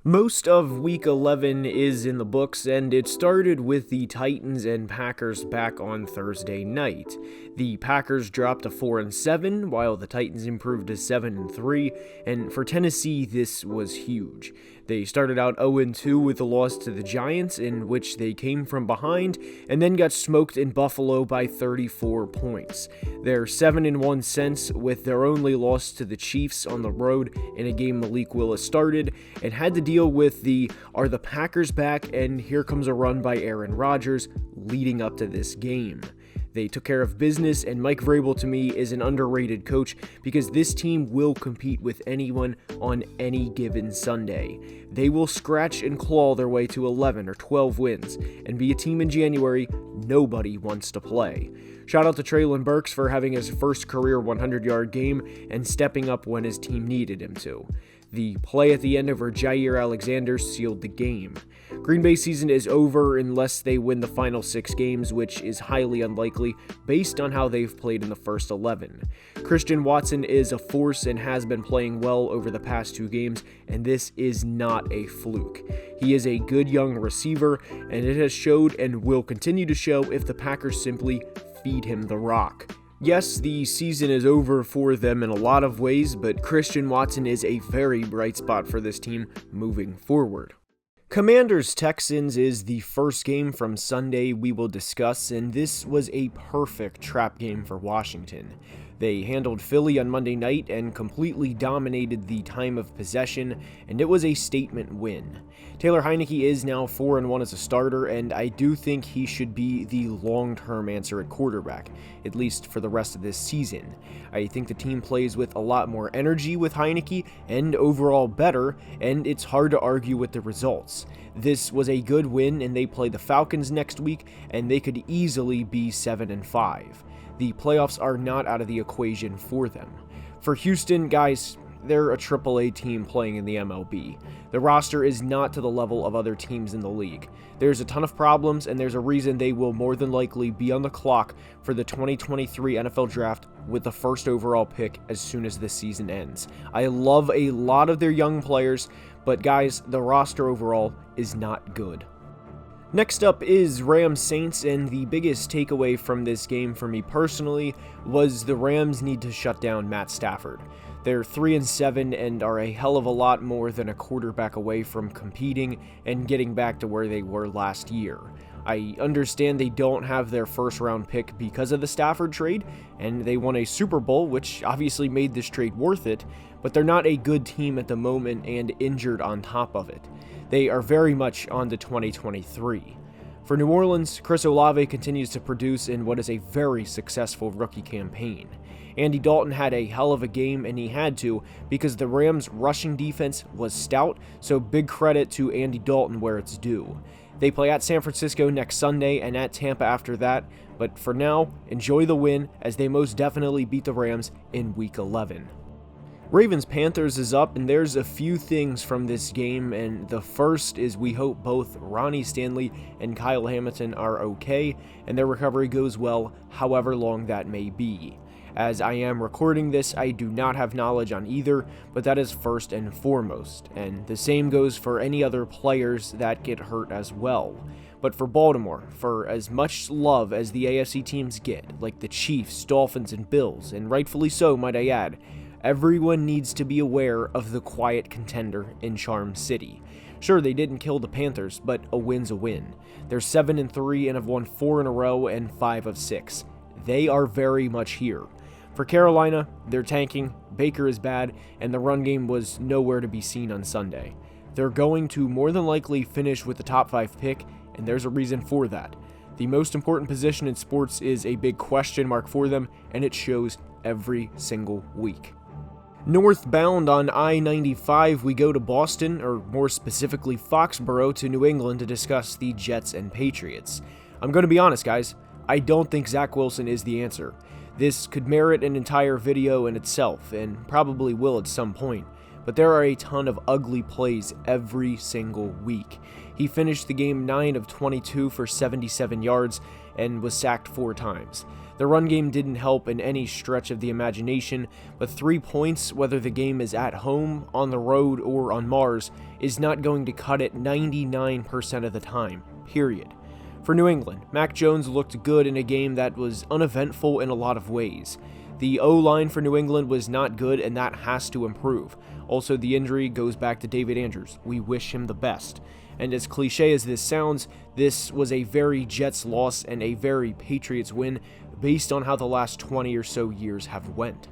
Most of Week 11 is in the books, and it started with the Titans and Packers back on Thursday night. The Packers dropped to 4-7, while the Titans improved to 7-3, and for Tennessee, this was huge. They started out 0-2 with a loss to the Giants, in which they came from behind, and then got smoked in Buffalo by 34 points. They're 7-1 since, with their only loss to the Chiefs on the road in a game Malik Willis started, and had to deal with are the Packers back, and here comes a run by Aaron Rodgers leading up to this game. They took care of business, and Mike Vrabel to me is an underrated coach because this team will compete with anyone on any given Sunday. They will scratch and claw their way to 11 or 12 wins and be a team in January nobody wants to play. Shout out to Treylon Burks for having his first career 100-yard game and stepping up when his team needed him to. The play at the end over Jair Alexander sealed the game. Green Bay's season is over unless they win the final 6 games, which is highly unlikely based on how they've played in the first 11. Christian Watson is a force and has been playing well over the past 2 games, and this is not a fluke. He is a good young receiver, and it has showed and will continue to show if the Packers simply feed him the rock. Yes, the season is over for them in a lot of ways, but Christian Watson is a very bright spot for this team moving forward. Commanders-Texans is the first game from Sunday we will discuss, and this was a perfect trap game for Washington. They handled Philly on Monday night and completely dominated the time of possession, and it was a statement win. Taylor Heinicke is now 4-1 as a starter, and I do think he should be the long-term answer at quarterback, at least for the rest of this season. I think the team plays with a lot more energy with Heinicke and overall better, and it's hard to argue with the results. This was a good win, and they play the Falcons next week, and they could easily be 7-5. The playoffs are not out of the equation for them. For Houston, guys, they're a AAA team playing in the MLB. The roster is not to the level of other teams in the league. There's a ton of problems, and there's a reason they will more than likely be on the clock for the 2023 NFL Draft with the first overall pick as soon as this season ends. I love a lot of their young players, but guys, the roster overall is not good. Next up is Rams-Saints, and the biggest takeaway from this game for me personally was the Rams need to shut down Matt Stafford. They're 3-7 and are a hell of a lot more than a quarterback away from competing and getting back to where they were last year. I understand they don't have their first round pick because of the Stafford trade, and they won a Super Bowl, which obviously made this trade worth it, but they're not a good team at the moment and injured on top of it. They are very much on to 2023. For New Orleans, Chris Olave continues to produce in what is a very successful rookie campaign. Andy Dalton had a hell of a game, and he had to because the Rams' rushing defense was stout, so big credit to Andy Dalton where it's due. They play at San Francisco next Sunday and at Tampa after that, but for now, enjoy the win as they most definitely beat the Rams in Week 11. Ravens-Panthers is up, and there's a few things from this game, and the first is we hope both Ronnie Stanley and Kyle Hamilton are okay, and their recovery goes well, however long that may be. As I am recording this, I do not have knowledge on either, but that is first and foremost, and the same goes for any other players that get hurt as well. But for Baltimore, for as much love as the AFC teams get, like the Chiefs, Dolphins, and Bills, and rightfully so might I add, everyone needs to be aware of the quiet contender in Charm City. Sure, they didn't kill the Panthers, but a win's a win. They're 7-3 and have won 4 in a row and 5 of 6. They are very much here. For Carolina, they're tanking, Baker is bad, and the run game was nowhere to be seen on Sunday. They're going to more than likely finish with the top 5 pick, and there's a reason for that. The most important position in sports is a big question mark for them, and it shows every single week. Northbound on I-95, we go to Boston, or more specifically Foxborough, to New England to discuss the Jets and Patriots. I'm going to be honest, guys, I don't think Zach Wilson is the answer. This could merit an entire video in itself, and probably will at some point, but there are a ton of ugly plays every single week. He finished the game 9 of 22 for 77 yards and was sacked 4 times. The run game didn't help in any stretch of the imagination, but 3 points, whether the game is at home, on the road, or on Mars, is not going to cut it 99% of the time, period. For New England, Mac Jones looked good in a game that was uneventful in a lot of ways. The O-line for New England was not good, and that has to improve. Also, the injury goes back to David Andrews. We wish him the best. And as cliche as this sounds, this was a very Jets loss and a very Patriots win based on how the last 20 or so years have went.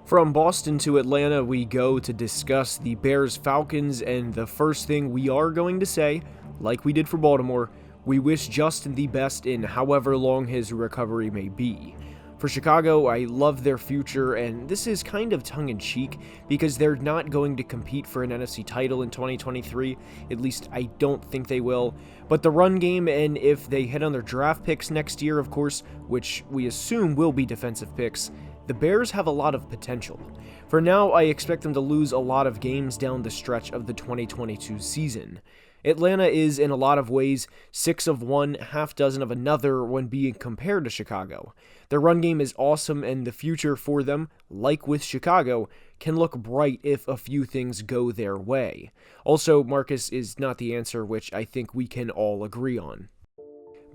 From Boston to Atlanta, we go to discuss the Bears-Falcons, and the first thing we are going to say, like we did for Baltimore, we wish Justin the best in however long his recovery may be. For Chicago, I love their future, and this is kind of tongue-in-cheek because they're not going to compete for an NFC title in 2023, at least I don't think they will, but the run game, and if they hit on their draft picks next year, of course, which we assume will be defensive picks, the Bears have a lot of potential. For now, I expect them to lose a lot of games down the stretch of the 2022 season. Atlanta is, in a lot of ways, 6 of one, half dozen of another when being compared to Chicago. Their run game is awesome, and the future for them, like with Chicago, can look bright if a few things go their way. Also, Marcus is not the answer, which I think we can all agree on.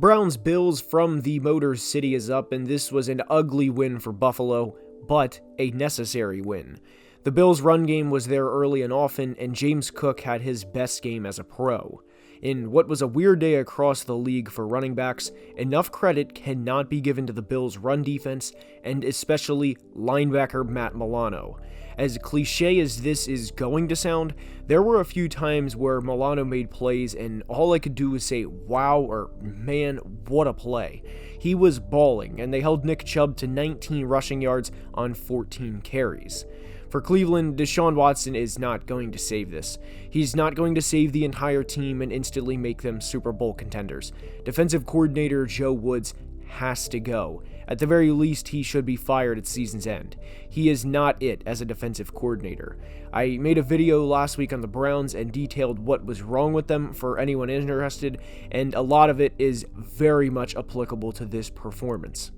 Browns-Bills from the Motor City is up, and this was an ugly win for Buffalo, but a necessary win. The Bills' run game was there early and often, and James Cook had his best game as a pro. In what was a weird day across the league for running backs, enough credit cannot be given to the Bills' run defense, and especially linebacker Matt Milano. As cliche as this is going to sound, there were a few times where Milano made plays and all I could do was say, wow, or man, what a play. He was balling, and they held Nick Chubb to 19 rushing yards on 14 carries. For Cleveland, Deshaun Watson is not going to save this. He's not going to save the entire team and instantly make them Super Bowl contenders. Defensive coordinator Joe Woods has to go. At the very least, he should be fired at season's end. He is not it as a defensive coordinator. I made a video last week on the Browns and detailed what was wrong with them for anyone interested, and a lot of it is very much applicable to this performance.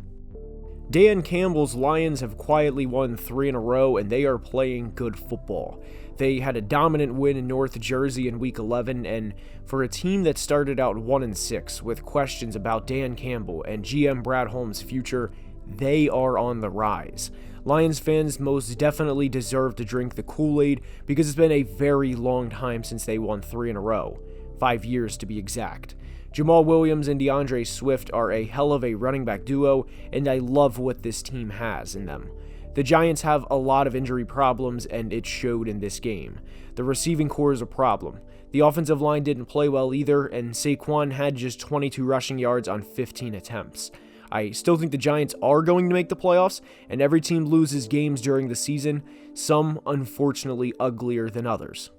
Dan Campbell's Lions have quietly won 3 in a row, and they are playing good football. They had a dominant win in North Jersey in Week 11, and for a team that started out 1-6 with questions about Dan Campbell and GM Brad Holmes' future, they are on the rise. Lions fans most definitely deserve to drink the Kool-Aid because it's been a very long time since they won 3 in a row. 5 years to be exact. Jamal Williams and DeAndre Swift are a hell of a running back duo, and I love what this team has in them. The Giants have a lot of injury problems, and it showed in this game. The receiving core is a problem. The offensive line didn't play well either, and Saquon had just 22 rushing yards on 15 attempts. I still think the Giants are going to make the playoffs, and every team loses games during the season, some unfortunately uglier than others.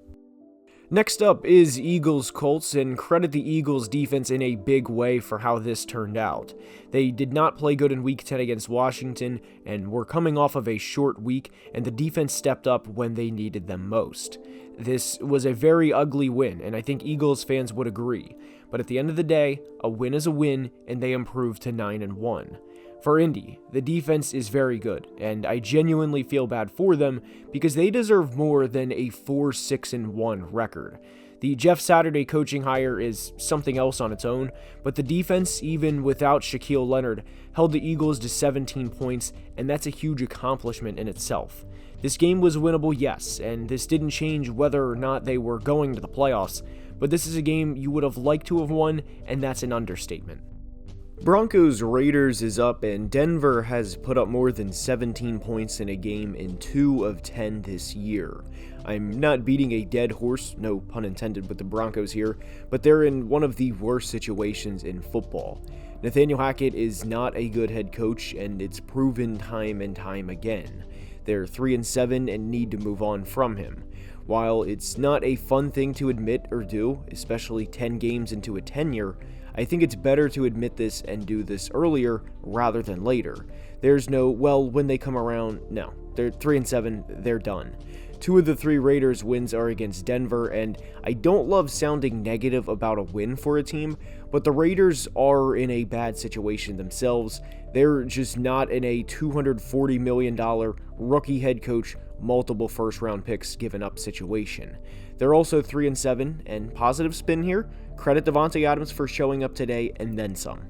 Next up is Eagles-Colts, and credit the Eagles defense in a big way for how this turned out. They did not play good in Week 10 against Washington, and were coming off of a short week, and the defense stepped up when they needed them most. This was a very ugly win, and I think Eagles fans would agree. But at the end of the day, a win is a win, and they improved to 9-1. For Indy, the defense is very good, and I genuinely feel bad for them because they deserve more than a 4-6-1 record. The Jeff Saturday coaching hire is something else on its own, but the defense, even without Shaquille Leonard, held the Eagles to 17 points, and that's a huge accomplishment in itself. This game was winnable, yes, and this didn't change whether or not they were going to the playoffs, but this is a game you would have liked to have won, and that's an understatement. Broncos Raiders is up, and Denver has put up more than 17 points in a game in 2 of 10 this year. I'm not beating a dead horse, no pun intended with the Broncos here, but they're in one of the worst situations in football. Nathaniel Hackett is not a good head coach, and it's proven time and time again. They're 3-7 and need to move on from him. While it's not a fun thing to admit or do, especially 10 games into a tenure, I think it's better to admit this and do this earlier rather than later. There's no, well, when they come around, no. They're 3-7, they're done. 2 of the 3 Raiders wins are against Denver, and I don't love sounding negative about a win for a team, but the Raiders are in a bad situation themselves. They're just not in a $240 million rookie head coach, multiple first-round picks given up situation. They're also 3-7, and positive spin here, credit Davante Adams for showing up today and then some.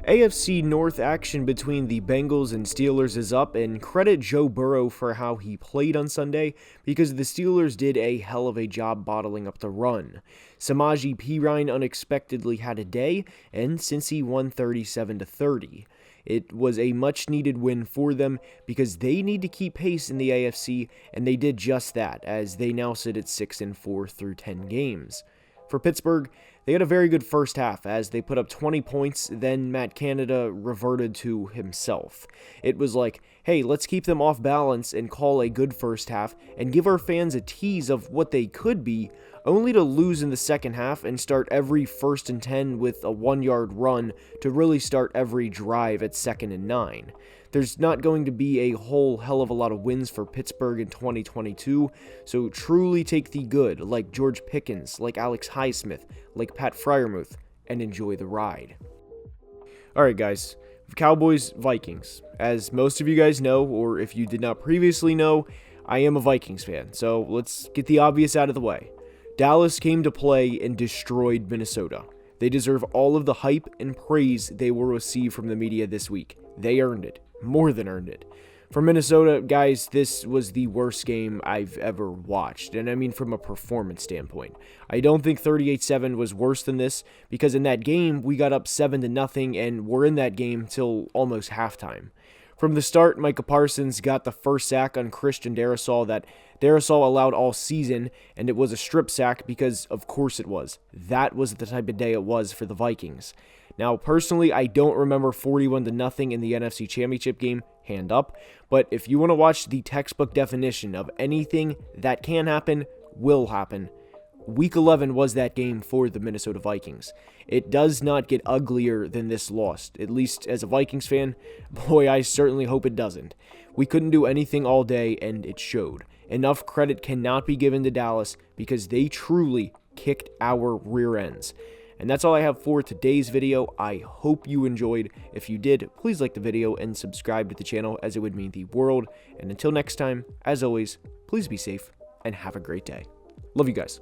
AFC North action between the Bengals and Steelers is up, and credit Joe Burrow for how he played on Sunday, because the Steelers did a hell of a job bottling up the run. Samaje Perine unexpectedly had a day, and Cincy won 37-30. It was a much-needed win for them because they need to keep pace in the AFC, and they did just that, as they now sit at 6-4 through 10 games. For Pittsburgh, they had a very good first half as they put up 20 points, then Matt Canada reverted to himself. It was like, hey, let's keep them off balance and call a good first half and give our fans a tease of what they could be, only to lose in the second half and start every 1st and 10 with a 1-yard run to really start every drive at 2nd and 9. There's not going to be a whole hell of a lot of wins for Pittsburgh in 2022, so truly take the good, like George Pickens, like Alex Highsmith, like Pat Freiermuth, and enjoy the ride. Alright guys, Cowboys, Vikings. As most of you guys know, or if you did not previously know, I am a Vikings fan, so let's get the obvious out of the way. Dallas came to play and destroyed Minnesota. They deserve all of the hype and praise they will receive from the media this week. They earned it. More than earned it. For Minnesota, guys, this was the worst game I've ever watched, and I mean from a performance standpoint. I don't think 38-7 was worse than this, because in that game, we got up 7-0, and we're in that game till almost halftime. From the start, Micah Parsons got the first sack on Christian Darrisaw that Darrisaw allowed all season, and it was a strip sack because, of course it was. That was the type of day it was for the Vikings. Now, personally, I don't remember 41-0 in the NFC Championship game, hand up, but if you want to watch the textbook definition of anything that can happen, will happen, Week 11 was that game for the Minnesota Vikings. It does not get uglier than this loss, at least as a Vikings fan. Boy, I certainly hope it doesn't. We couldn't do anything all day, and it showed. Enough credit cannot be given to Dallas because they truly kicked our rear ends. And that's all I have for today's video. I hope you enjoyed. If you did, please like the video and subscribe to the channel, as it would mean the world. And until next time, as always, please be safe and have a great day. Love you guys.